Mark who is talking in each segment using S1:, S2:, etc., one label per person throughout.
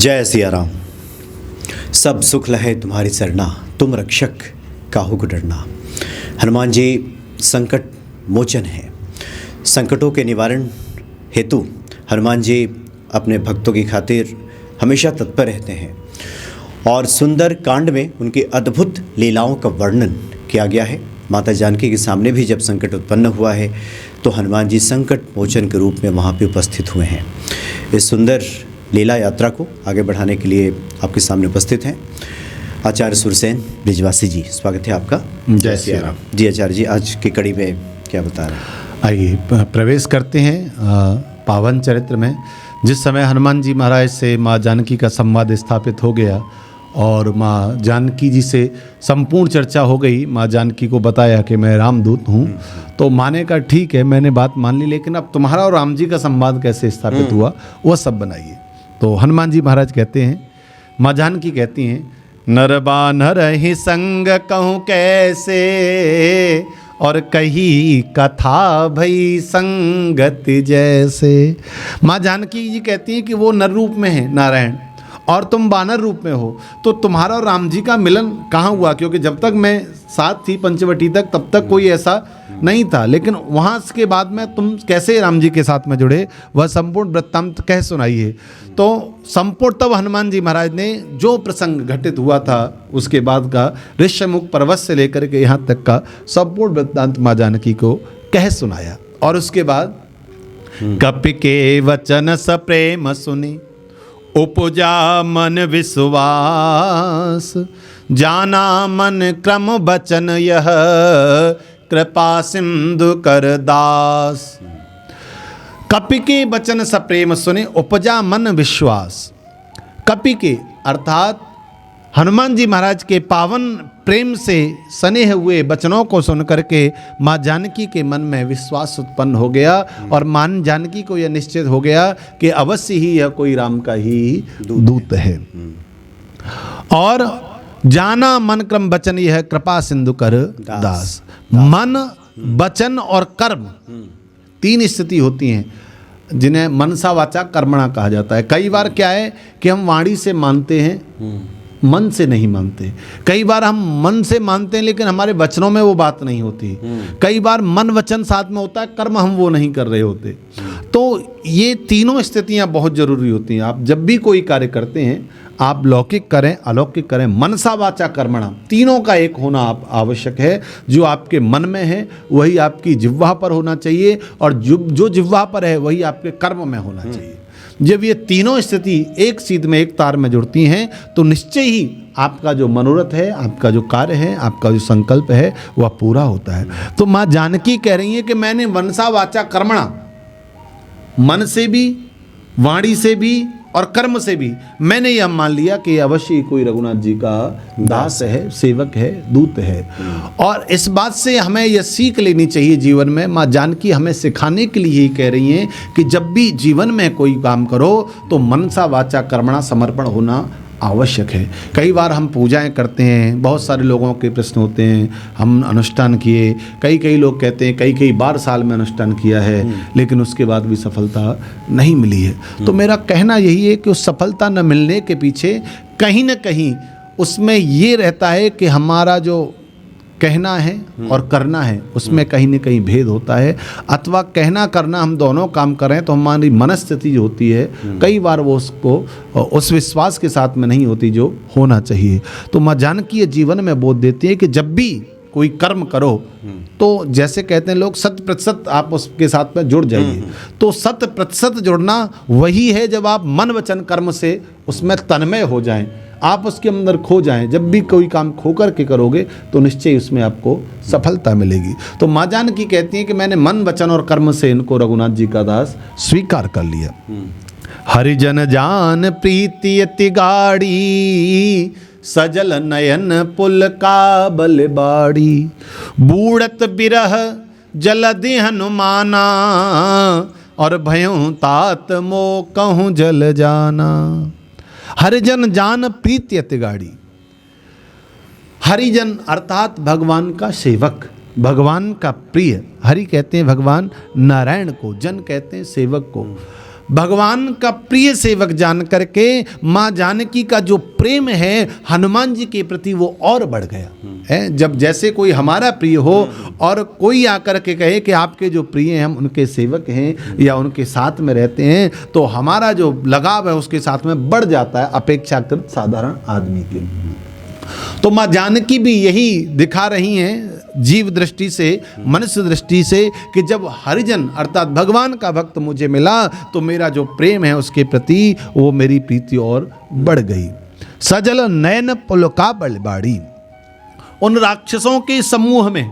S1: जय सिया राम। सब सुख लहे तुम्हारी सरना, तुम रक्षक काहू को डरना। हनुमान जी संकट मोचन है। संकटों के निवारण हेतु हनुमान जी अपने भक्तों की खातिर हमेशा तत्पर रहते हैं और सुंदर कांड में उनकी अद्भुत लीलाओं का वर्णन किया गया है। माता जानकी के सामने भी जब संकट उत्पन्न हुआ है तो हनुमान जी संकट मोचन के रूप में वहाँ पे उपस्थित हुए हैं। इस सुंदर लीला यात्रा को आगे बढ़ाने के लिए आपके सामने उपस्थित हैं आचार्य सुरसेन ब्रिजवासी जी। स्वागत है आपका।
S2: जय श्री राम
S1: जी। आचार्य जी, आज की कड़ी में क्या बता रहे हैं?
S2: आइए प्रवेश करते हैं पावन चरित्र में। जिस समय हनुमान जी महाराज से माँ जानकी का संवाद स्थापित हो गया और माँ जानकी जी से संपूर्ण चर्चा हो गई, माँ जानकी को बताया कि मैं रामदूत हूँ, तो माने का ठीक है, मैंने बात मान ली, लेकिन अब तुम्हारा और राम जी का संवाद कैसे स्थापित हुआ वह सब बनाइए। तो हनुमान जी महाराज कहते हैं, माँ जानकी कहती हैं, नर बानर ही संग कहूँ कैसे, और कही कथा भई संगति जैसे। माँ जानकी जी कहती हैं कि वो नर रूप में है नारायण और तुम बानर रूप में हो, तो तुम्हारा और राम जी का मिलन कहाँ हुआ? क्योंकि जब तक मैं साथ थी पंचवटी तक तब तक कोई ऐसा नहीं था, लेकिन वहाँ के बाद में तुम कैसे राम जी के साथ में जुड़े, वह संपूर्ण वृत्तांत कह सुनाइए। तो संपूर्ण तब हनुमान जी महाराज ने जो प्रसंग घटित हुआ था उसके बाद का ऋष्यमुख पर्वत से लेकर के यहाँ तक का संपूर्ण वृत्तांत माँ जानकी को कह सुनाया। और उसके बाद कपि के वचन सप्रेम सुनी, उपजा मन विश्वास, जाना मन क्रम बचन यह, कृपा सिंधु कर दास। कपि के वचन सप्रेम सुने, उपजा मन विश्वास। कपि के अर्थात हनुमान जी महाराज के पावन प्रेम से सने हुए वचनों को सुन करके माँ जानकी के मन में विश्वास उत्पन्न हो गया और माँ जानकी को यह निश्चित हो गया कि अवश्य ही यह कोई राम का ही दूत है। और जाना मन क्रम वचन यह, कृपा सिंधु कर दास। मन, वचन और कर्म तीन स्थिति होती हैं जिन्हें मनसा वाचा कर्मणा कहा जाता है। कई बार क्या है कि हम वाणी से मानते हैं, मन से नहीं मानते। कई बार हम मन से मानते हैं लेकिन हमारे वचनों में वो बात नहीं होती। कई बार मन वचन साथ में होता है, कर्म हम वो नहीं कर रहे होते। तो ये तीनों स्थितियां बहुत जरूरी होती हैं। आप जब भी कोई कार्य करते हैं, आप लौकिक करें अलौकिक करें, मनसा वाचा कर्मणा, तीनों का एक होना आप आवश्यक है। जो आपके मन में है वही आपकी जिह्वा पर होना चाहिए और जो जिह्वा पर है वही आपके कर्म में होना चाहिए। जब ये तीनों स्थिति एक सीध में, एक तार में जुड़ती हैं तो निश्चय ही आपका जो मनोरथ है, आपका जो कार्य है, आपका जो संकल्प है वह पूरा होता है। तो माँ जानकी कह रही है कि मैंने मनसा वाचा कर्मणा, मन से भी, वाणी से भी और कर्म से भी मैंने यह मान लिया कि अवश्य ही कोई रघुनाथ जी का दास है, सेवक है, दूत है। और इस बात से हमें यह सीख लेनी चाहिए जीवन में। माँ जानकी हमें सिखाने के लिए ही कह रही हैं कि जब भी जीवन में कोई काम करो तो मनसा वाचा कर्मणा समर्पण होना आवश्यक है। कई बार हम पूजाएं करते हैं, बहुत सारे लोगों के प्रश्न होते हैं, हम अनुष्ठान किए, कई लोग कहते हैं कई बार साल में अनुष्ठान किया है लेकिन उसके बाद भी सफलता नहीं मिली है। तो मेरा कहना यही है कि उस सफलता न मिलने के पीछे कहीं न कहीं उसमें ये रहता है कि हमारा जो कहना है और करना है उसमें कहीं न कहीं भेद होता है, अथवा कहना करना हम दोनों काम कर रहे हैं तो हमारी मनस्थिति जो होती है कई बार वो उसको उस विश्वास के साथ में नहीं होती जो होना चाहिए। तो माँ जानकी ये जीवन में बोध देती है कि जब भी कोई कर्म करो तो जैसे कहते हैं लोग 100% आप उसके साथ में जुड़ जाइए। तो 100% जुड़ना वही है जब आप मन वचन कर्म से उसमें तन्मय हो जाएं, आप उसके अंदर खो जाएं। जब भी कोई काम खो कर के करोगे तो निश्चय उसमें आपको सफलता मिलेगी। तो माँ जानकी कहती हैं कि मैंने मन वचन और कर्म से इनको रघुनाथ जी का दास स्वीकार कर लिया। हरिजन जान प्रीति अति गाढ़ी, सजल नयन पुल का बल बाड़ी, बूढ़त बिरह जलधि हनुमाना, और भयों तात मो कहूँ जल जाना। हरिजन जान प्रीति अति गाढ़ी। हरिजन अर्थात भगवान का सेवक, भगवान का प्रिय। हरि कहते हैं भगवान नारायण को, जन कहते हैं सेवक को। भगवान का प्रिय सेवक जान करके माँ जानकी का जो प्रेम है हनुमान जी के प्रति वो और बढ़ गया है। जब जैसे कोई हमारा प्रिय हो और कोई आकर के कहे कि आपके जो प्रिय हैं हम उनके सेवक हैं या उनके साथ में रहते हैं, तो हमारा जो लगाव है उसके साथ में बढ़ जाता है अपेक्षाकृत साधारण आदमी के। तो माँ जानकी भी यही दिखा रही हैं जीव दृष्टि से, मनुष्य दृष्टि से, कि जब हरिजन अर्थात भगवान का भक्त मुझे मिला तो मेरा जो प्रेम है उसके प्रति वो मेरी प्रीति और बढ़ गई। सजल नयन पुलका बलबाड़ी, उन राक्षसों के समूह में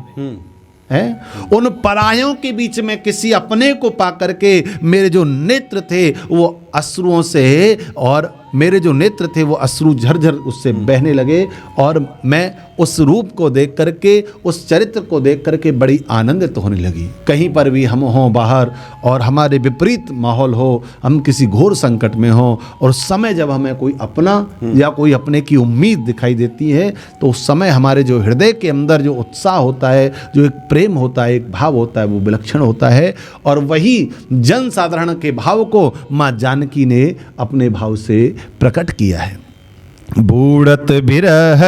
S2: है, उन परायों के बीच में किसी अपने को पा करके मेरे जो नेत्र थे वो अश्रुओं से, और मेरे जो नेत्र थे वो अश्रु झरझर उससे बहने लगे, और मैं उस रूप को देख करके, उस चरित्र को देख करके बड़ी आनंदित होने लगी। कहीं पर भी हम हों बाहर और हमारे विपरीत माहौल हो, हम किसी घोर संकट में हों, और उस समय जब हमें कोई अपना या कोई अपने की उम्मीद दिखाई देती है, तो उस समय हमारे जो हृदय के अंदर जो उत्साह होता है, जो एक प्रेम होता है, एक भाव होता है, वो विलक्षण होता है। और वही जन साधारण के भाव को माँ जानकी ने अपने भाव से प्रकट किया है। बूढ़त बिरह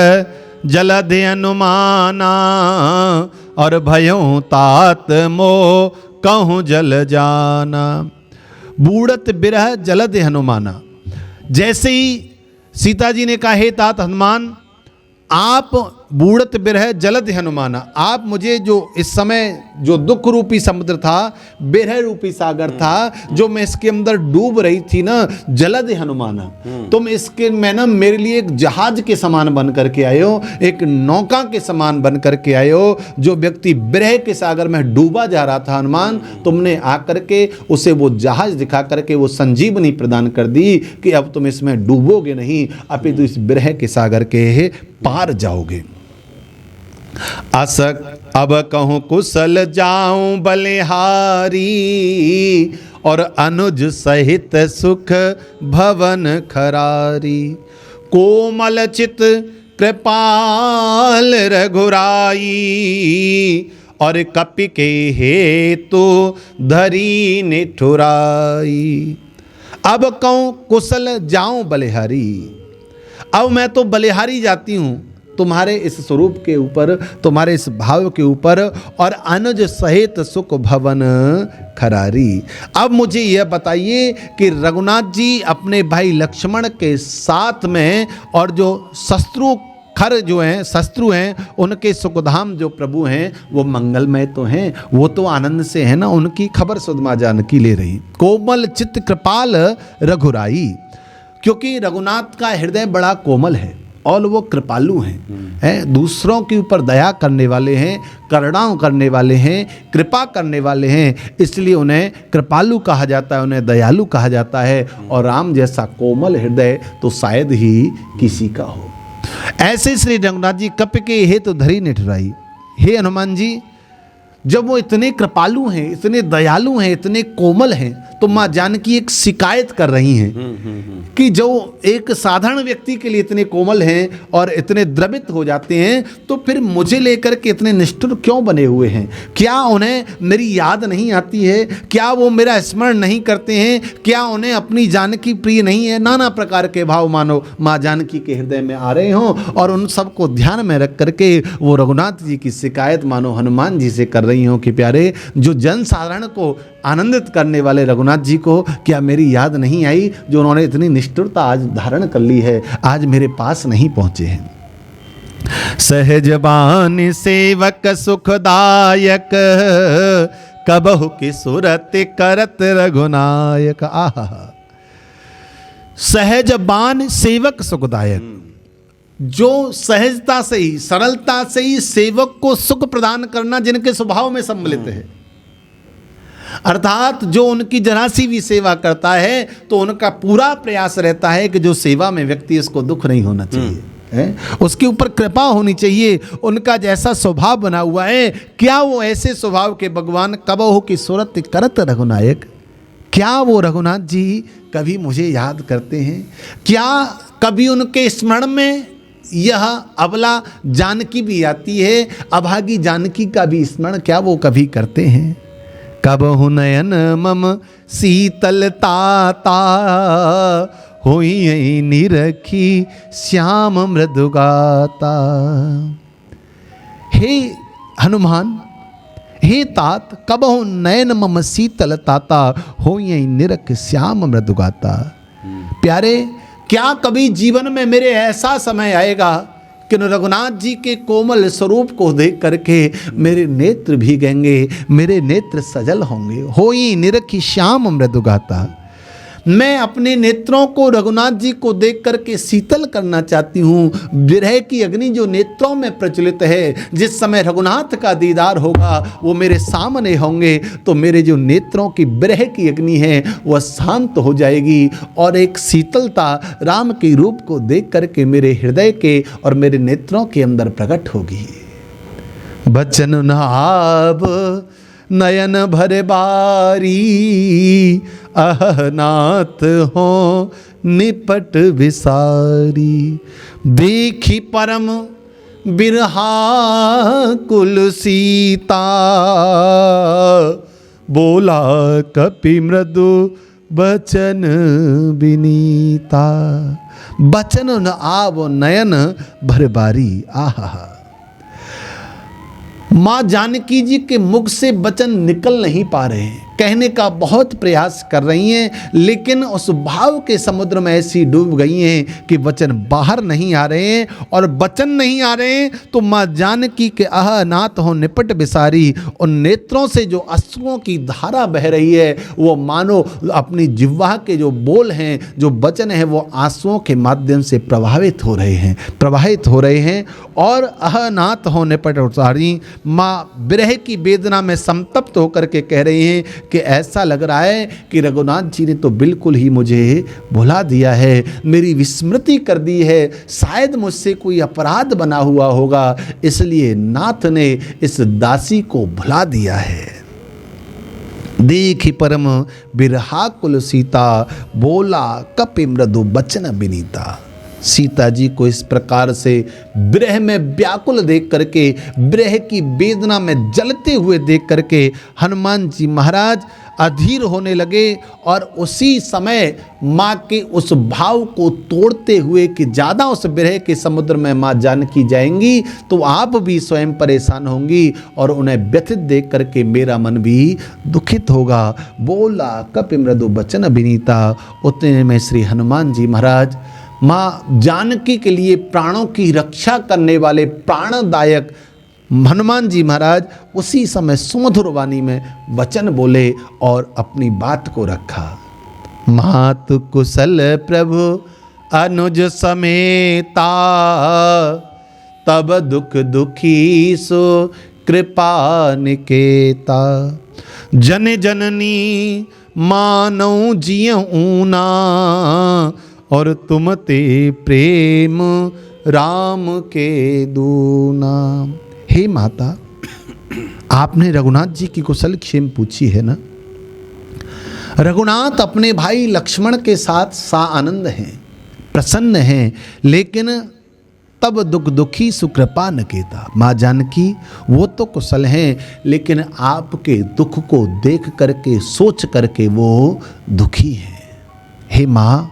S2: जलद अनुमाना, और भयों तात मोह कहूँ जल जाना। बूढ़त बिरह जलद हनुमाना, जैसे ही सीता जी ने कहा हे तात हनुमान, आप बूढ़त बिरह जलद हनुमाना, आप मुझे जो इस समय जो दुख रूपी समुद्र था, बिरह रूपी सागर था, जो मैं इसके अंदर डूब रही थी ना, जलद हनुमाना, तुम इसके में ना मेरे लिए एक जहाज के समान बन करके आए हो, एक नौका के समान बन करके आए हो। जो व्यक्ति बिरह के सागर में डूबा जा रहा था हनुमान, तुमने आकर के उसे वो जहाज दिखा करके वो संजीवनी प्रदान कर दी कि अब तुम इसमें डूबोगे नहीं, अपितु इस बिरह के सागर के पार जाओगे। असक अब कहूँ कुशल जाऊं बलिहारी, और अनुज सहित सुख भवन खरारी। कोमल चित कृपाल रघुराई, और कपि के हेतु धरी निठुराई। अब कहूँ कुशल जाऊं बलिहारी, अब मैं तो बलिहारी जाती हूँ तुम्हारे इस स्वरूप के ऊपर, तुम्हारे इस भाव के ऊपर, और अनुज सहित सुख भवन खरारी। अब मुझे यह बताइए कि रघुनाथ जी अपने भाई लक्ष्मण के साथ में, और जो शत्रु खर जो हैं, शत्रु हैं, उनके सुखधाम जो प्रभु हैं वो मंगलमय तो हैं, वो तो आनंद से है ना, उनकी खबर सुधमा जानकी ले रही। कोमल चित्त कृपाल रघुराई, क्योंकि रघुनाथ का हृदय बड़ा कोमल है और वो कृपालु हैं, दूसरों के ऊपर दया करने वाले हैं, करुणा करने वाले हैं, कृपा करने वाले हैं, इसलिए उन्हें कृपालु कहा जाता है, उन्हें दयालु कहा जाता है। और राम जैसा कोमल हृदय तो शायद ही किसी का हो। ऐसे श्री रघुनाथ जी कपि के हेतु धरी निठुराई। हे हनुमान जी, जब वो इतने कृपालु हैं, इतने दयालु हैं, इतने कोमल हैं, तो माँ जानकी एक शिकायत कर रही हैं कि जो एक साधारण व्यक्ति के लिए इतने कोमल हैं और इतने द्रवित हो जाते हैं, तो फिर मुझे लेकर के इतने निष्ठुर क्यों बने हुए हैं? क्या उन्हें मेरी याद नहीं आती है? क्या वो मेरा स्मरण नहीं करते हैं? क्या उन्हें अपनी जानकी प्रिय नहीं है? नाना प्रकार के भाव मानो माँ जानकी के हृदय में आ रहे हों, और उन सबको ध्यान में रख करके वो रघुनाथ जी की शिकायत मानो हनुमान जी से कर रही हूँ कि प्यारे, जो जन साधारण को आनंदित करने वाले रघुनाथ जी को क्या मेरी याद नहीं आई, जो उन्होंने इतनी निष्ठुरता आज धारण कर ली है, आज मेरे पास नहीं पहुंचे हैं। सहजबान सेवक सुखदायक, कबहु की सुरत करत रघुनायक। आहा, सहजबान सेवक सुखदायक, जो सहजता से ही, सरलता से ही सेवक को सुख प्रदान करना जिनके स्वभाव में सम्मिलित है, अर्थात जो उनकी जरा सी भी सेवा करता है तो उनका पूरा प्रयास रहता है कि जो सेवा में व्यक्ति, इसको दुख नहीं होना चाहिए है, उसके ऊपर कृपा होनी चाहिए। उनका जैसा स्वभाव बना हुआ है, क्या वो ऐसे स्वभाव के भगवान कबहु की सूरत करत रघुनायक, क्या वो रघुनाथ जी कभी मुझे याद करते हैं? क्या कभी उनके स्मरण में यह अबला जानकी भी आती है, अभागी जानकी का भी स्मरण क्या वो कभी करते हैं? कबहु नयन मम शीतलताता, होई निरखी श्याम मृदुगाता। हे हनुमान, हे तात, कबहु नयन मम शीतलताता, होई निरख श्याम मृदुगाता। प्यारे, क्या कभी जीवन में मेरे ऐसा समय आएगा कि रघुनाथ जी के कोमल स्वरूप को देख करके मेरे नेत्र भीगेंगे, मेरे नेत्र सजल होंगे। होई निरखी श्याम मृदुगाता। मैं अपने नेत्रों को रघुनाथ जी को देख करके शीतल करना चाहती हूँ। विरह की अग्नि जो नेत्रों में प्रचलित है, जिस समय रघुनाथ का दीदार होगा वो मेरे सामने होंगे तो मेरे जो नेत्रों की विरह की अग्नि है वह शांत हो जाएगी और एक शीतलता राम के रूप को देख करके मेरे हृदय के और मेरे नेत्रों के अंदर प्रकट होगी। बचन नाभ नयन भर बारी, अहनाथ हो निपट विसारी। देखी परम बिरहा कुल सीता, बोला कपि मृदु बचन विनीता। बचन न आव नयन भर बारी। आहा, माँ जानकी जी के मुख से वचन निकल नहीं पा रहे हैं, कहने का बहुत प्रयास कर रही हैं, लेकिन उस भाव के समुद्र में ऐसी डूब गई हैं कि वचन बाहर नहीं आ रहे हैं। और वचन नहीं आ रहे हैं तो माँ जानकी के अहनाथ हो निपट बिसारी, उन नेत्रों से जो अश्रुओं की धारा बह रही है वो मानो अपनी जिह्वा के जो बोल हैं, जो वचन है वो आंसुओं के माध्यम से प्रवाहित हो रहे हैं और अहनाथ हो निपट बिसारी। माँ विरह की वेदना में संतप्त होकर के कह रही हैं कि ऐसा लग रहा है कि रघुनाथ जी ने तो बिल्कुल ही मुझे भुला दिया है, मेरी विस्मृति कर दी है, शायद मुझसे कोई अपराध बना हुआ होगा, इसलिए नाथ ने इस दासी को भुला दिया है। देखी परम बिरहा कुल सीता, बोला कपि मृदु बचन विनीता। सीता जी को इस प्रकार से विरह में व्याकुल देख करके, विरह की वेदना में जलते हुए देख करके हनुमान जी महाराज अधीर होने लगे और उसी समय माँ के उस भाव को तोड़ते हुए कि ज़्यादा उस विरह के समुद्र में माँ जानकी जाएंगी तो आप भी स्वयं परेशान होंगी और उन्हें व्यथित देख करके मेरा मन भी दुखित होगा। बोला कपि मृदु बचन विनीता। उतने में श्री हनुमान जी महाराज माँ जानकी के लिए प्राणों की रक्षा करने वाले प्राणदायक हनुमान जी महाराज उसी समय सुमधुर वाणी में वचन बोले और अपनी बात को रखा। मातु कुशल प्रभु अनुज समेता, तब दुख दुखी सो कृपा निकेता। जन जननी मानौ जियऊँ ना, और तुम ते प्रेम राम के दूना। हे माता, आपने रघुनाथ जी की कुशल क्षेम पूछी है ना। रघुनाथ अपने भाई लक्ष्मण के साथ सा आनंद हैं, प्रसन्न हैं, लेकिन तब दुख दुखी सुकृपा निकेता। माँ जानकी वो तो कुशल हैं, लेकिन आपके दुख को देख करके सोच करके वो दुखी हैं। हे माँ,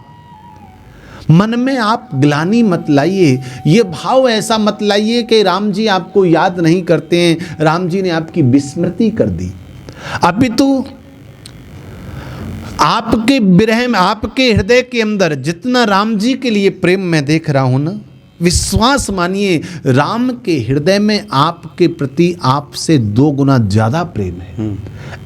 S2: मन में आप ग्लानि मत लाइए, ये भाव ऐसा मत लाइए कि राम जी आपको याद नहीं करते हैं, राम जी ने आपकी विस्मृति कर दी। अपितु आपके विरह में, आपके हृदय के अंदर जितना राम जी के लिए प्रेम मैं देख रहा हूं ना, विश्वास मानिए राम के हृदय में आपके प्रति आपसे 2 गुना ज़्यादा प्रेम है।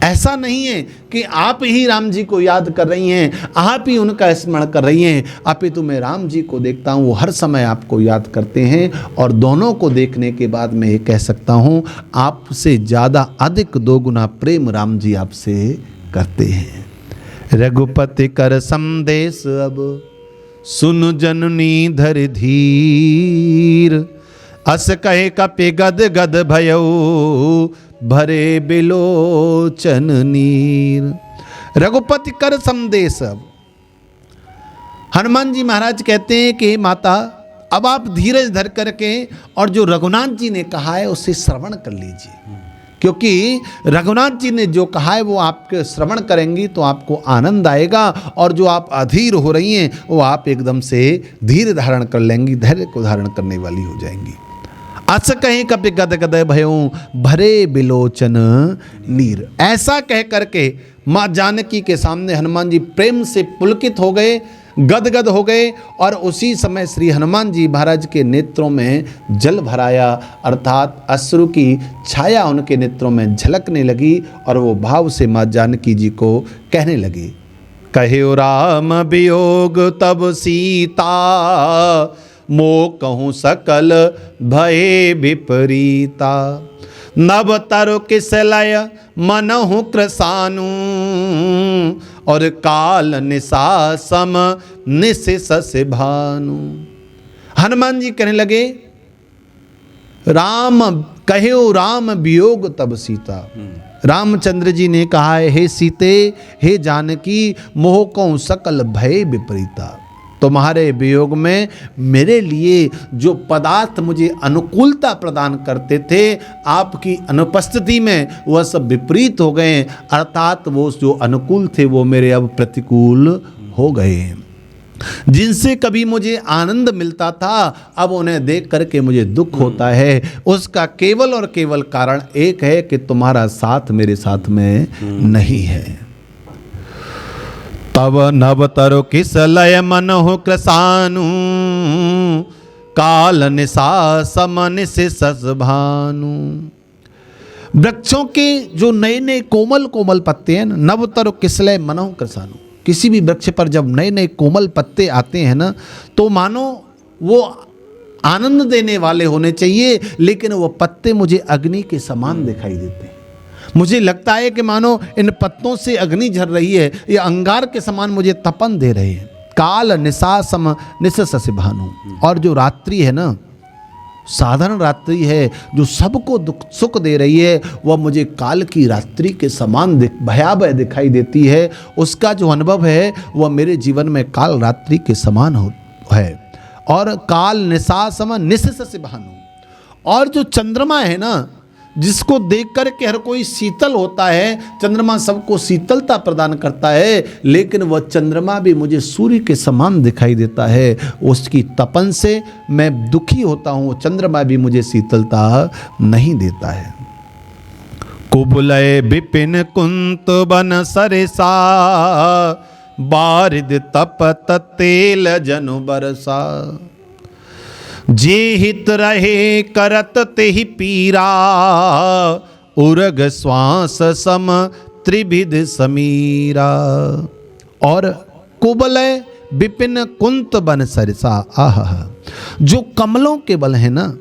S2: ऐसा नहीं है कि आप ही राम जी को याद कर रही हैं, आप ही उनका स्मरण कर रही हैं, अपितु मैं राम जी को देखता हूँ वो हर समय आपको याद करते हैं। और दोनों को देखने के बाद मैं ये कह सकता हूँ आपसे ज़्यादा अधिक 2 गुना प्रेम राम जी आपसे करते हैं। रघुपति कर संदेश अब सुन जननी धर धीर, अस कहे कपि गद गद भयऊ भरे बिलोचन नीर। रघुपति कर संदेश अब हनुमान जी महाराज कहते हैं कि माता अब आप धीरज धर करके और जो रघुनाथ जी ने कहा है उसे श्रवण कर लीजिए क्योंकि रघुनाथ जी ने जो कहा है वो आपके श्रवण करेंगी तो आपको आनंद आएगा, और जो आप अधीर हो रही हैं वो आप एकदम से धीर धारण कर लेंगी, धैर्य को धारण करने वाली हो जाएंगी। अस कहीं कपि गद गद भयों भरे बिलोचन नीर, ऐसा कह करके माँ जानकी के सामने हनुमान जी प्रेम से पुलकित हो गए, गदगद हो गए, और उसी समय श्री हनुमान जी महाराज के नेत्रों में जल भराया, अर्थात अश्रु की छाया उनके नेत्रों में झलकने लगी, और वो भाव से माँ जानकी जी को कहने लगी, कहे राम वियोग तब सीता, मो कहूँ सकल भये विपरीता, नव तरु किस लय मनहु कृसानु, और काल निशा सम निशिष भानु। हनुमान जी कहने लगे, राम कहो राम वियोग तब सीता, रामचंद्र जी ने कहा है, हे सीते हे जानकी, मोह कहूँ सकल भय विपरीता, तुम्हारे वियोग में मेरे लिए जो पदार्थ मुझे अनुकूलता प्रदान करते थे, आपकी अनुपस्थिति में वह सब विपरीत हो गए, अर्थात वो जो अनुकूल थे वो मेरे अब प्रतिकूल हो गए। जिनसे कभी मुझे आनंद मिलता था अब उन्हें देख करके मुझे दुख होता है। उसका केवल और केवल कारण एक है कि तुम्हारा साथ मेरे साथ में नहीं है। तब नव तरु किस लय मनहु कृसानु, काल निशा सम निशिष भानु। वृक्षों के जो नए नए कोमल कोमल पत्ते हैं, नव तरु किस लय मनहु कृसानु, किसी भी वृक्ष पर जब नए नए कोमल पत्ते आते हैं ना, तो मानो वो आनंद देने वाले होने चाहिए, लेकिन वो पत्ते मुझे अग्नि के समान दिखाई देते हैं। मुझे लगता है कि मानो इन पत्तों से अग्नि झर रही है, ये अंगार के समान मुझे तपन दे रहे हैं। काल निशा सम निशिष भानु। और जो रात्रि है ना, साधारण रात्रि है जो सबको दुख सुख दे रही है, वह मुझे काल की रात्रि के समान भयावह दिखाई देती है। उसका जो अनुभव है वह मेरे जीवन में काल रात्रि के समान है। और काल निशा सम निशिष भानु। और जो चंद्रमा है ना, जिसको देख कर के हर कोई शीतल होता है, चंद्रमा सबको शीतलता प्रदान करता है, लेकिन वह चंद्रमा भी मुझे सूर्य के समान दिखाई देता है। उसकी तपन से मैं दुखी होता हूँ, चंद्रमा भी मुझे शीतलता नहीं देता है। कुबलय विपिन कुंत बन सरिसा, बारिद तपत तेल जनु बरसा। जे हित रहे करत तेहि पीरा, उरग श्वास सम त्रिभिद समीरा। और कुबलय विपिन कुंत बन सरिसा, आहा, जो कमलों के बल है ना,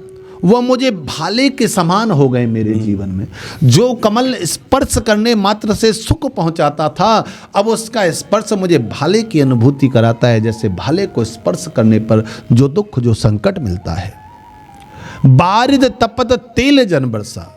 S2: वह मुझे भाले के समान हो गए मेरे जीवन में। जो कमल स्पर्श करने मात्र से सुख पहुंचाता था, अब उसका स्पर्श मुझे भाले की अनुभूति कराता है, जैसे भाले को स्पर्श करने पर जो दुख जो संकट मिलता है। बारिद तपत तेल जन बरसा।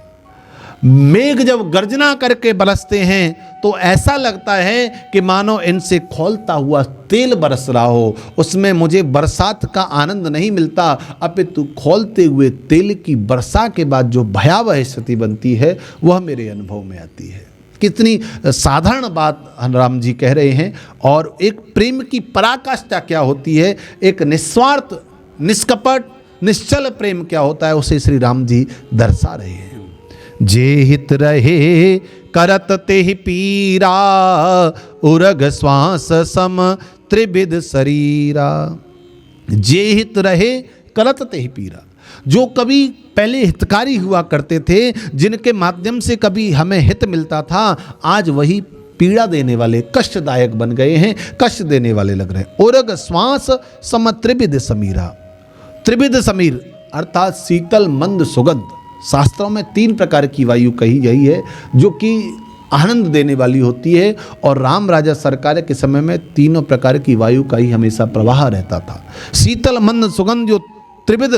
S2: मेघ जब गर्जना करके बरसते हैं तो ऐसा लगता है कि मानो इनसे खौलता हुआ तेल बरस रहा हो। उसमें मुझे बरसात का आनंद नहीं मिलता, अपितु खौलते हुए तेल की वर्षा के बाद जो भयावह स्थिति बनती है वह मेरे अनुभव में आती है। कितनी साधारण बात राम जी कह रहे हैं। और एक प्रेम की पराकाष्ठा क्या होती है, एक निस्वार्थ निष्कपट निश्चल प्रेम क्या होता है, उसे श्री राम जी दर्शा रहे हैं। जे हित रहे करत तेहि पीरा, उरग श्वास सम त्रिविध शरीरा। जे हित रहे करत तेहि पीरा, जो कभी पहले हितकारी हुआ करते थे, जिनके माध्यम से कभी हमें हित मिलता था, आज वही पीड़ा देने वाले कष्टदायक बन गए हैं, कष्ट देने वाले लग रहे हैं। उरग श्वास सम त्रिविध समीरा। त्रिविध समीर अर्थात शीतल मंद सुगंध। शास्त्रों में 3 प्रकार की वायु कही गई है जो कि आनंद देने वाली होती है, और राम राजा सरकार के समय में 3 प्रकार की वायु का ही हमेशा प्रवाह रहता था। शीतल मंद सुगंध जो त्रिविध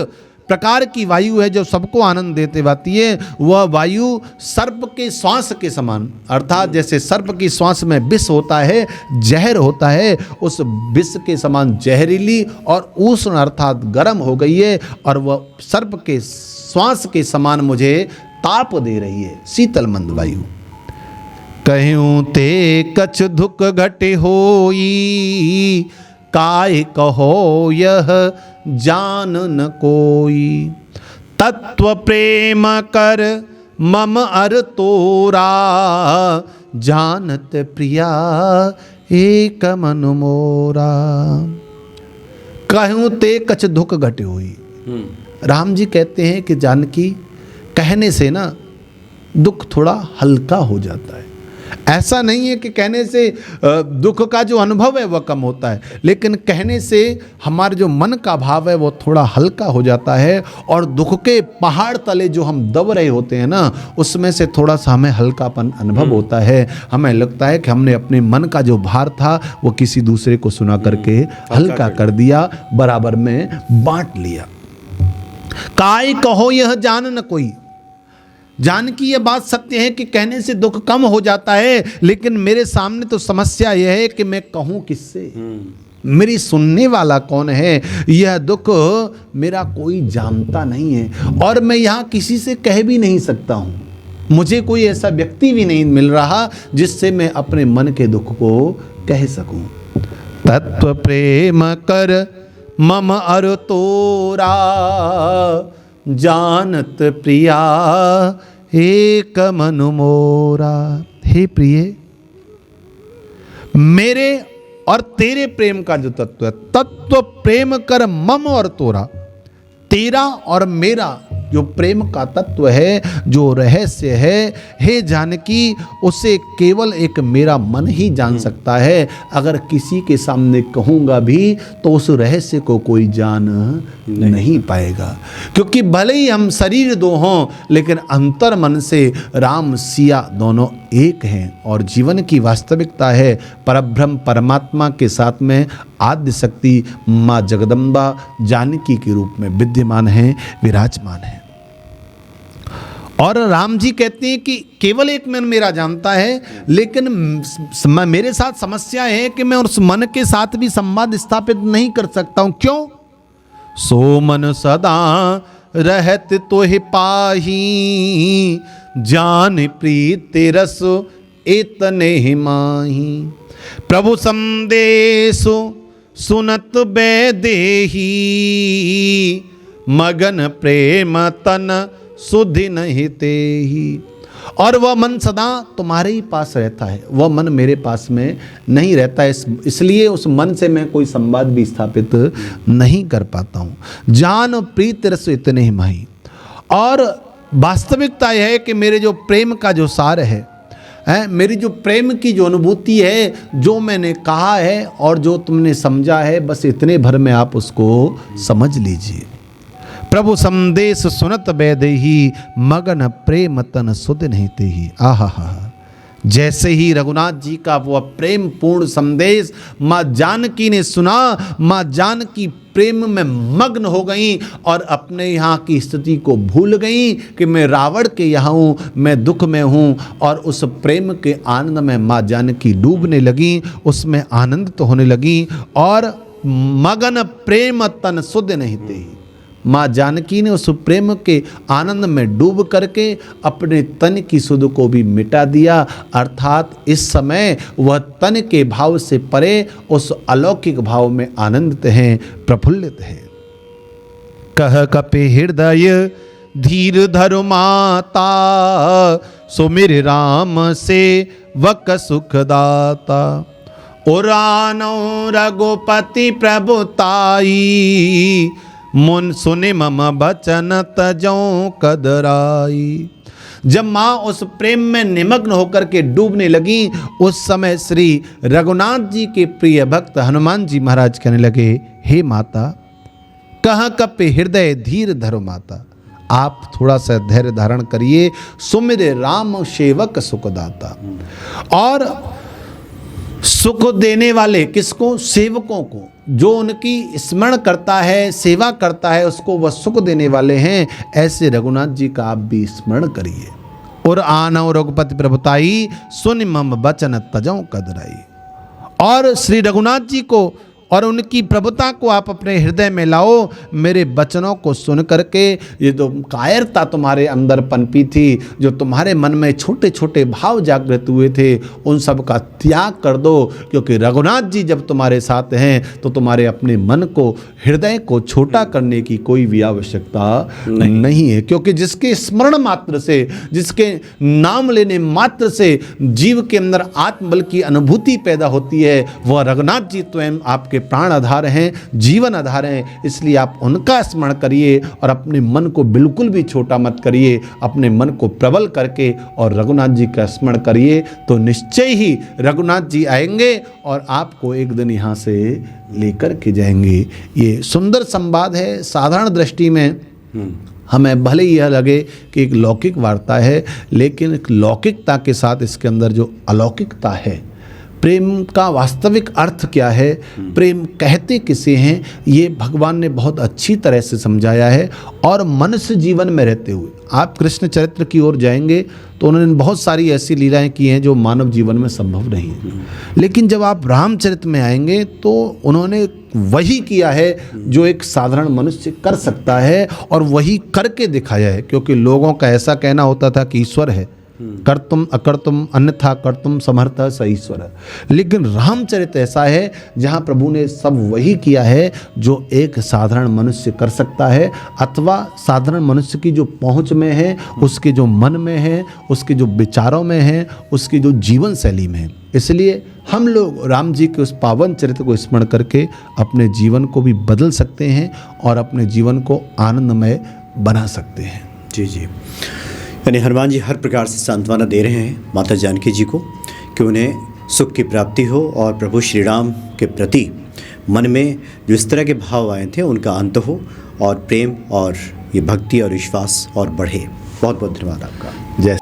S2: प्रकार की वायु है जो सबको आनंद देते आती है, वह वायु सर्प के श्वास के समान, अर्थात जैसे सर्प की श्वास में विष होता है, जहर होता है, उस विष के समान जहरीली और उष्ण अर्थात गर्म हो गई है, और वह सर्प के श्वास के समान मुझे ताप दे रही है, शीतल मंद वायु। कहूँ ते कछ दुख घटे होई, काय कहो यह जान न कोई। तत्व प्रेम कर मम अर तोरा, जानत प्रिया एक मन मोरा। कहूँ ते कछ दुख घटे होई। राम जी कहते हैं कि जानकी, कहने से ना दुख थोड़ा हल्का हो जाता है। ऐसा नहीं है कि कहने से दुख का जो अनुभव है वह कम होता है, लेकिन कहने से हमारे जो मन का भाव है वो थोड़ा हल्का हो जाता है, और दुख के पहाड़ तले जो हम दब रहे होते हैं ना, उसमें से थोड़ा सा हमें हल्कापन अनुभव होता है। हमें लगता है कि हमने अपने मन का जो भार था वो किसी दूसरे को सुना करके हल्का कर दिया, बराबर में बांट लिया। काय कहो यह जान न कोई। जानकी ये बात सत्य है कि कहने से दुख कम हो जाता है, लेकिन मेरे सामने तो समस्या यह है कि मैं कहूं किससे, मेरी सुनने वाला कौन है। यह दुख मेरा कोई जानता नहीं है, और मैं यहाँ किसी से कह भी नहीं सकता हूँ। मुझे कोई ऐसा व्यक्ति भी नहीं मिल रहा जिससे मैं अपने मन के दुख को कह सकूं। तत्व प्रेम कर मम अर तोरा, जानत प्रिया एक मन मोरा। हे प्रिय, मेरे और तेरे प्रेम का जो तत्व है, तत्व प्रेम कर मम और तोरा, तेरा और मेरा जो प्रेम का तत्व है, जो रहस्य है, हे जानकी, उसे केवल एक मेरा मन ही जान सकता है। अगर किसी के सामने कहूँगा भी तो उस रहस्य को कोई जान नहीं पाएगा, क्योंकि भले ही हम शरीर दो हों, लेकिन अंतर मन से राम सिया दोनों एक हैं। और जीवन की वास्तविकता है परब्रह्म परमात्मा के साथ में आद्य शक्ति माँ जगदम्बा जानकी के रूप में विद्यमान है, विराजमान है। और राम जी कहते हैं कि केवल एक मन मेरा जानता है, लेकिन मेरे साथ समस्या है कि मैं उस मन के साथ भी संवाद स्थापित नहीं कर सकता हूं। क्यों? सो मन सदा रहत तोहि पाही, जान प्रीत रस इतने ही माही। प्रभु संदेश सुनत बेदेही, मगन प्रेम तन सुधि नहीं तेही। और वह मन सदा तुम्हारे ही पास रहता है, वह मन मेरे पास में नहीं रहता है, इसलिए उस मन से मैं कोई संवाद भी स्थापित नहीं कर पाता हूँ। जान प्रीत रस इतने ही माही। और वास्तविकता यह है कि मेरे जो प्रेम का जो सार है, मेरी जो प्रेम की जो अनुभूति है, जो मैंने कहा है और जो तुमने समझा है, बस इतने भर में आप उसको समझ लीजिए। प्रभु संदेश सुनत बेदेही, मगन प्रेम तन सुध नहीं तेही। आहा, जैसे ही रघुनाथ जी का वह प्रेम पूर्ण संदेश माँ जानकी ने सुना, माँ जानकी प्रेम में मग्न हो गई और अपने यहाँ की स्थिति को भूल गई कि मैं रावण के यहाँ हूँ, मैं दुख में हूँ। और उस प्रेम के आनंद में माँ जानकी डूबने लगी, उसमें आनंदित होने लगी। और मगन प्रेम तन सुध नहीं तेही, माँ जानकी ने उस प्रेम के आनंद में डूब करके अपने तन की सुध को भी मिटा दिया। अर्थात इस समय वह तन के भाव से परे उस अलौकिक भाव में आनंदित हैं, प्रफुल्लित हैं। कह कपे हृदय धीर धरु माता, सुमिर राम से वक सुखदाता। उरानो रघुपति प्रभुताई, मुन सुने मम बचन तजों कदराई। जब माँ उस प्रेम में निमग्न होकर के डूबने लगी, उस समय श्री रघुनाथ जी के प्रिय भक्त हनुमान जी महाराज कहने लगे, हे माता, कहाँ कपे हृदय धीर धरो माता, आप थोड़ा सा धैर्य धारण करिए। सुमिर राम सेवक सुखदाता। और सुख देने वाले किसको? सेवकों को। जो उनकी स्मरण करता है, सेवा करता है, उसको वह सुख देने वाले हैं। ऐसे रघुनाथ जी का आप भी स्मरण करिए। और आनौ रघुपति प्रभुताई, सुन मम बचन तजों कदराई। और श्री रघुनाथ जी को और उनकी प्रभुता को आप अपने हृदय में लाओ। मेरे वचनों को सुन करके ये जो कायरता तुम्हारे अंदर पनपी थी, जो तुम्हारे मन में छोटे छोटे भाव जागृत हुए थे, उन सब का त्याग कर दो, क्योंकि रघुनाथ जी जब तुम्हारे साथ हैं तो तुम्हारे अपने मन को, हृदय को छोटा करने की कोई भी आवश्यकता नहीं है। क्योंकि जिसके स्मरण मात्र से, जिसके नाम लेने मात्र से जीव के अंदर आत्मबल की अनुभूति पैदा होती है, वह रघुनाथ जी स्वयं आपके प्राण आधार हैं, जीवन आधार हैं। इसलिए आप उनका स्मरण करिए और अपने मन को बिल्कुल भी छोटा मत करिए, अपने मन को प्रबल करके और रघुनाथ जी का स्मरण करिए, तो निश्चय ही रघुनाथ जी आएंगे और आपको एक दिन यहाँ से लेकर के जाएंगे। ये सुंदर संवाद है। साधारण दृष्टि में हमें भले ही यह लगे कि एक लौकिक वार्ता है, लेकिन एक लौकिकता के साथ इसके अंदर जो अलौकिकता है, प्रेम का वास्तविक अर्थ क्या है, प्रेम कहते किसे हैं, ये भगवान ने बहुत अच्छी तरह से समझाया है। और मनुष्य जीवन में रहते हुए आप कृष्ण चरित्र की ओर जाएंगे तो उन्होंने बहुत सारी ऐसी लीलाएं की हैं जो मानव जीवन में संभव नहीं है। लेकिन जब आप रामचरित में आएंगे तो उन्होंने वही किया है जो एक साधारण मनुष्य कर सकता है, और वही करके दिखाया है। क्योंकि लोगों का ऐसा कहना होता था कि ईश्वर है, कर्तुम अकर्तुम अन्यथा कर्तुम समर्थ स ईश्वर। लेकिन रामचरित ऐसा है जहाँ प्रभु ने सब वही किया है जो एक साधारण मनुष्य कर सकता है, अथवा साधारण मनुष्य की जो पहुँच में है, उसके जो मन में है, उसके जो विचारों में है, उसकी जो जीवन शैली में है। इसलिए हम लोग राम जी के उस पावन चरित्र को स्मरण करके अपने जीवन को भी बदल सकते हैं और अपने जीवन को आनंदमय बना सकते हैं।
S1: जी जी, यानी हनुमान जी हर प्रकार से सांत्वना दे रहे हैं माता जानकी जी को कि उन्हें सुख की प्राप्ति हो और प्रभु श्री राम के प्रति मन में जो इस तरह के भाव आए थे उनका अंत हो, और प्रेम और ये भक्ति और विश्वास और बढ़े। बहुत बहुत धन्यवाद आपका।
S2: जय